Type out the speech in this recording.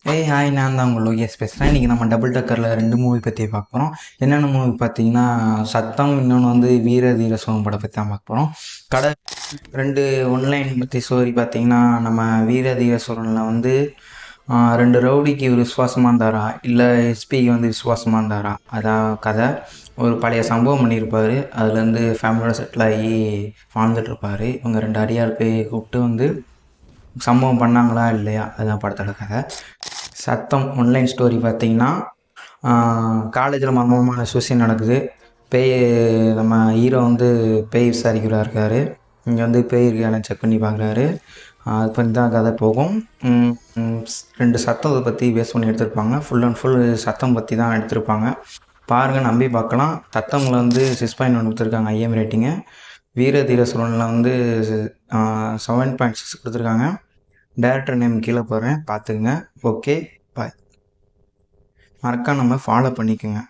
Hi, நான் தான் உங்கள் லோகேஷ் பேசுகிறேன். இன்றைக்கி நம்ம டபுள் டக்கரில் 2 மூவி பற்றி பார்க்க போகிறோம். என்னென்ன மூவி பார்த்தீங்கன்னா, சத்தம், இன்னொன்று வந்து வீர தீர சோகம் படம் பற்றி தான் பார்க்க போகிறோம். கடை 2 ஒன்லைன் பற்றி ஸ்டோரி பார்த்தீங்கன்னா, நம்ம வீர தீர சோகனில் வந்து 2 ரவுடிக்கு ஒரு விசுவாசமாக இருந்தாரா, இல்லை எஸ்பிக்கு வந்து விசுவாசமாக இருந்தாரா, அதான் கதை. ஒரு பழைய சம்பவம் பண்ணியிருப்பார். அதுலேருந்து ஃபேமிலியோட செட்டில் ஆகி வாழ்ந்துட்டுருப்பார். இவங்க 2 அடியாள் போய் கூப்பிட்டு வந்து சம்பவம் பண்ணாங்களா இல்லையா, அதுதான் படத்தோட கதை. சத்தம் ஒன்லைன் ஸ்டோரி பார்த்தீங்கன்னா, காலேஜில் மர்மமான சூசைட் நடக்குது. பேய் நம்ம ஹீரோ வந்து பேய் விசாரிக்கிறா இருக்கார். இங்கே வந்து பேய் இருக்கான்னு செக் பண்ணி பார்க்குறாரு. அது பற்றி தான் கதை போகும். 2 சத்தத்தை பற்றி பேஸ் பண்ணி எடுத்திருப்பாங்க. ஃபுல் அண்ட் ஃபுல் சத்தம் பற்றி தான் எடுத்திருப்பாங்க. பாருங்கள், நம்பி பார்க்கலாம். சத்தமில் வந்து 6.1 கொடுத்துருக்காங்க ஐஎம் ரேட்டிங்கு. வீர தீர சோழனில் வந்து 7.6 கொடுத்துருக்காங்க. டேரக்டர் நேம் கீழே போடுறேன், பார்த்துக்குங்க. ஓகே, பாய். மறக்காம நம்ம ஃபாலோ பண்ணிக்கோங்க.